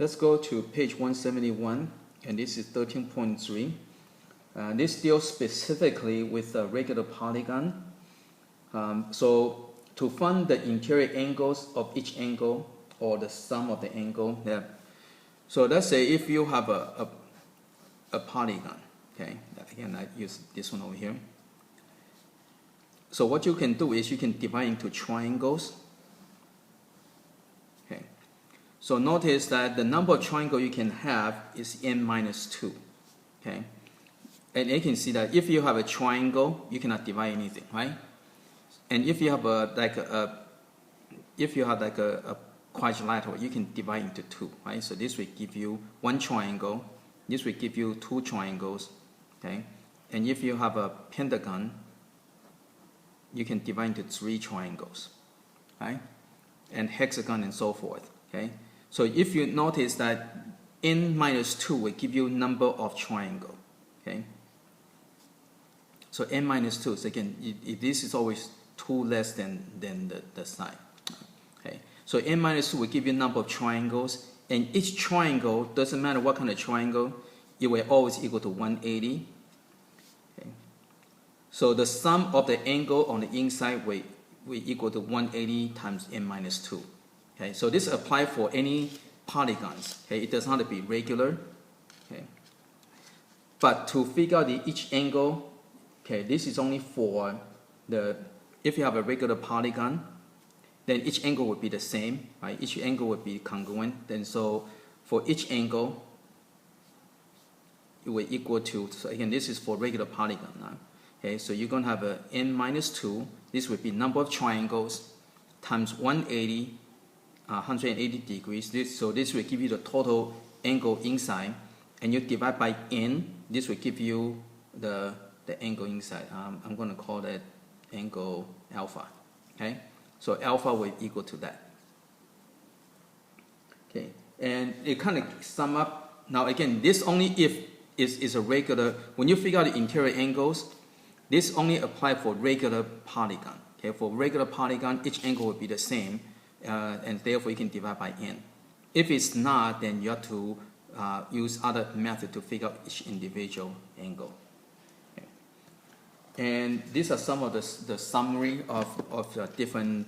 Let's go to page 171, and this is 13.3. This deals specifically with a regular polygon. So to find the interior angles of each angle or the sum of the angle. Yeah. So let's say if you have a polygon, okay. Again, I use this one over here. So what you can do is you can divide into triangles. Okay. So notice that the number of triangles you can have is n minus 2. Okay. And you can see that if you have a triangle, you cannot divide anything, right? And if you have a quadrilateral, you can divide into 2, right? So this will give you one triangle. This will give you 2 triangles, okay? And if you have a pentagon, you can divide into 3 triangles, right? And hexagon and so forth, okay? So if you notice that n minus 2 will give you number of triangle, okay? So n minus 2, so again, this is always 2 less than the side, okay? So n minus 2 will give you number of triangles, and each triangle, doesn't matter what kind of triangle, it will always equal to 180. Okay. So the sum of the angle on the inside will equal to 180 times n minus 2. Okay. So this applies for any polygons. Okay. It does not have to be regular. Okay. But to figure out each angle, okay, this is only for if you have a regular polygon, then each angle would be the same, right? Each angle would be congruent. Then so for each angle, it will equal to, so again, this is for regular polygon now. Okay, so you're going to have a n minus 2. This would be number of triangles times 180 degrees. So this will give you the total angle inside. And you divide by n. This will give you the angle inside. I'm going to call that angle alpha. Okay, so alpha will equal to that. Okay, and it kind of sum up. Now again, this only if is a regular. When you figure out the interior angles, this only apply for regular polygon. Okay, for regular polygon, each angle will be the same, and therefore you can divide by n. If it's not, then you have to use other method to figure out each individual angle. Okay. And these are some of the summary of different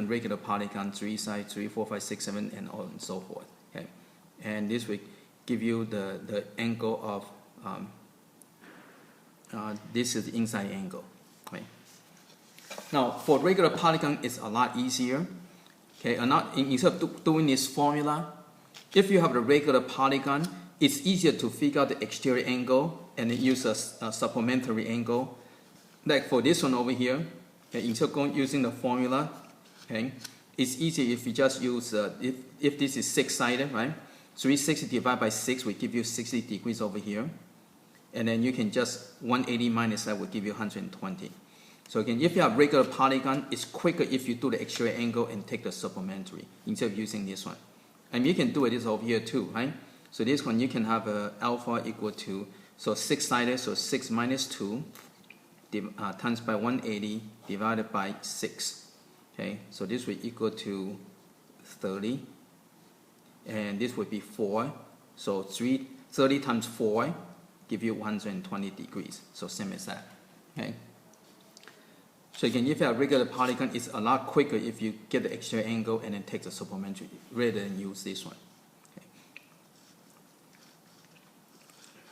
regular polygon, 3 sides, 3, 4, 5, 6, 7, and so forth. Okay, and this will give you the angle of this is the inside angle. Okay. Now for regular polygon, it's a lot easier. Okay, instead of doing this formula, if you have a regular polygon, it's easier to figure out the exterior angle and then use a supplementary angle. Like for this one over here, okay, instead of using the formula, okay, it's easier if you just use if this is 6-sided, right? 360 divided by 6 will give you 60 degrees over here. And then you can just 180 minus that will give you 120. So again, if you have regular polygon, it's quicker if you do the exterior angle and take the supplementary instead of using this one. And you can do this over here too, right? So this one you can have alpha equal to, so 6-sided, so 6 minus 2 times by 180 divided by 6. Okay, so this will equal to 30. And this would be 4. So 30 times 4 give you 120 degrees. So same as that. Okay. So again, if you have regular polygon, it's a lot quicker if you get the exterior angle and then take the supplementary rather than use this one.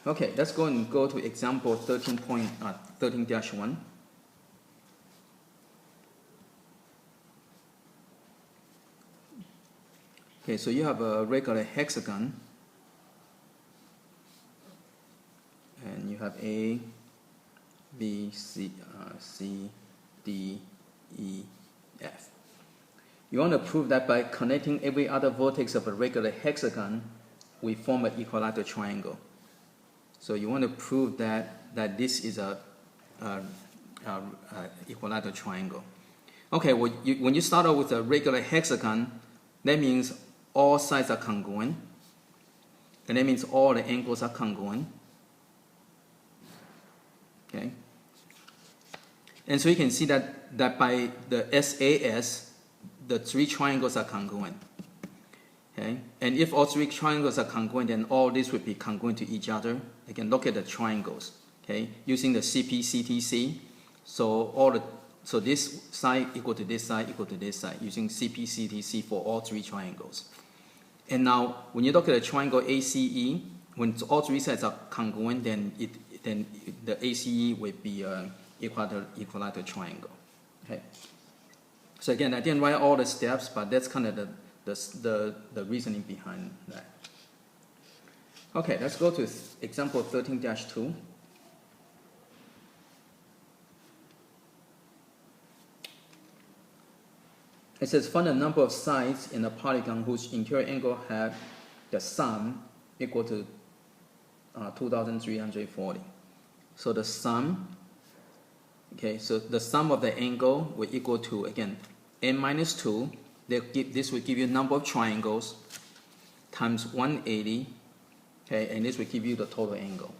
Okay, let's go to example 13.13-1. Okay, so you have a regular hexagon, and you have A, B, C, D, E, F. You want to prove that by connecting every other vertex of a regular hexagon, we form an equilateral triangle. So you want to prove that this is a equilateral triangle. Okay, well, when you start out with a regular hexagon, that means all sides are congruent, and that means all the angles are congruent. Okay, and so you can see that by the SAS, the 3 triangles are congruent. Okay, and if all three triangles are congruent, then all this would be congruent to each other. Again, look at the triangles. Okay, using the CP/CTC, so this side equal to this side equal to this side using CP/CTC for all three triangles. And now, when you look at the triangle ACE, when all three sides are congruent, then the ACE would be equilateral triangle. Okay. So again, I didn't write all the steps, but that's kind of the reasoning behind that. Okay, let's go to example 13-2. It says find the number of sides in a polygon whose interior angle had the sum equal to 2,340. So the sum, okay, so the sum of the angle will equal to, again, n minus 2. This will give you number of triangles times 180, okay, and this will give you the total angle.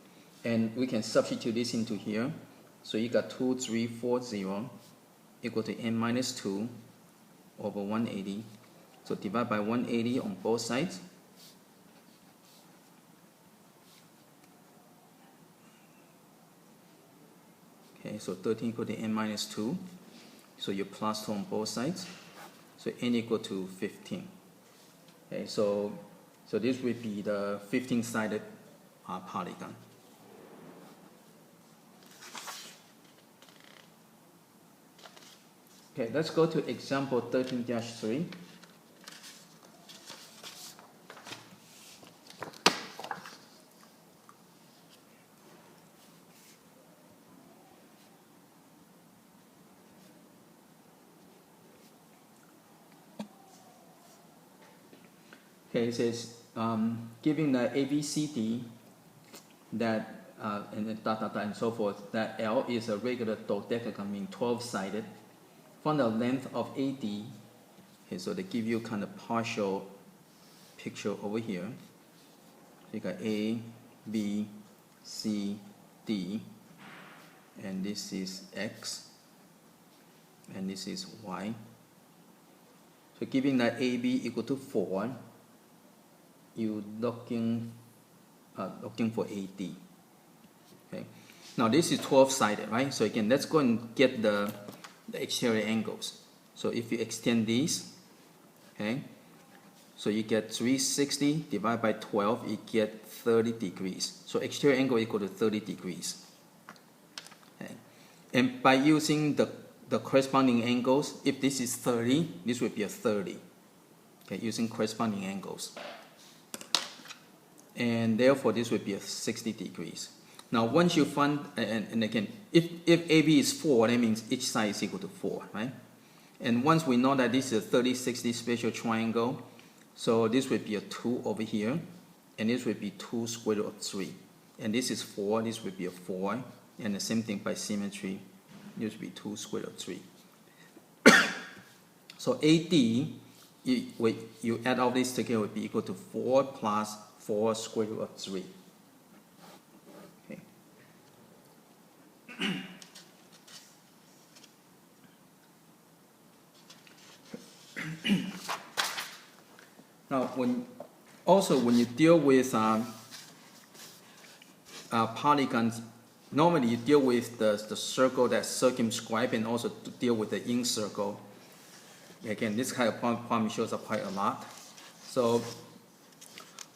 And we can substitute this into here. So you got 2340 equal to n minus 2 over 180. So divide by 180 on both sides. Okay, so 13 equal to n minus 2. So you plus 2 on both sides. So n equal to 15. Okay, so this would be the 15-sided polygon. Okay, let's go to example 13-3. Okay, it says giving the ABCD that and and so forth, that L is a regular dodecagon, meaning 12-sided. Find the length of AD. Okay, so they give you kind of partial picture over here. So you got A, B, C, D, and this is X, and this is Y. So giving that AB equal to 4, you looking for AD. Okay. Now this is 12-sided, right? So again, let's go and get the exterior angles. So if you extend these, okay, so you get 360 divided by 12, you get 30 degrees. So exterior angle equal to 30 degrees. Okay. And by using the corresponding angles, if this is 30, this would be a 30. Okay, using corresponding angles. And therefore this would be a 60 degrees. Now once you find, and again, if AB is 4, that means each side is equal to 4, right? And once we know that this is a 30-60 spatial triangle, so this would be a 2 over here, and this would be 2 square root of 3. And this is 4, this would be a 4, and the same thing by symmetry, this would be 2 square root of 3. So AD, you add all this together, would be equal to 4 plus 4 square root of 3. Okay. Now, when you deal with polygons, normally you deal with the circle that's circumscribed and also to deal with the ring circle. Again, this kind of problem shows up quite a lot. So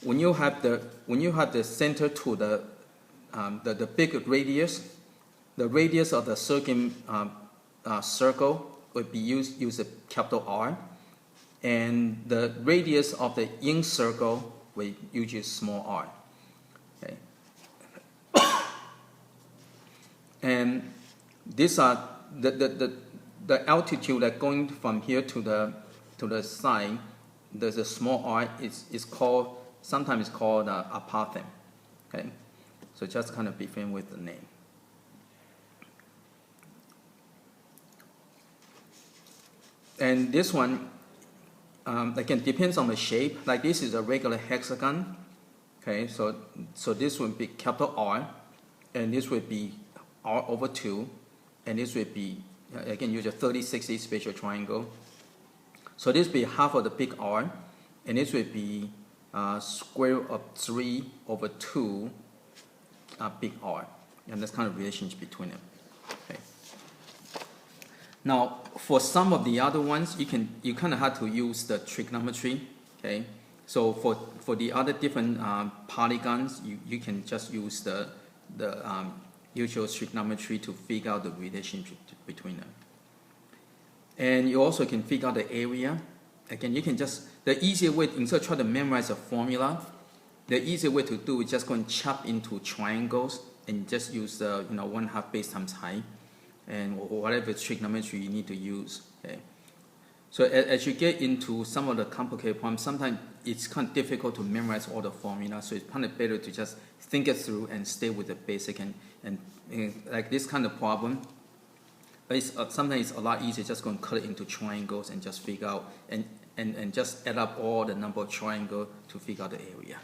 when you have the center to the big radius, the radius of the circle would be use a capital R, and the radius of the ring circle will use small r. Okay. And these are the altitude that going from here to the side. There's a small r. It's called, sometimes called Apothem. Okay, so just kind of be familiar with the name. And this one, again, depends on the shape. Like this is a regular hexagon. Okay, so this would be capital R, and this would be R over 2, and this would be, again, use a 30-60 spatial triangle. So this would be half of the big R, and this would be square root of 3 over 2 big R, and that's kind of relationship between them. Okay. Now, for some of the other ones, you kind of have to use the trigonometry. Okay, so for the other different polygons, you can just use the usual trigonometry to figure out the relationship between them. And you also can figure out the area. Again, you can just, the easier way, instead of trying to memorize a formula, the easier way to do is just go and chop into triangles and just use the 1/2 base times height and whatever trigonometry you need to use. Okay. So as you get into some of the complicated problems, sometimes it's kind of difficult to memorize all the formulas, so it's kind of better to just think it through and stay with the basic. And like this kind of problem, sometimes it's a lot easier just go and cut it into triangles and just figure out and just add up all the number of triangles to figure out the area.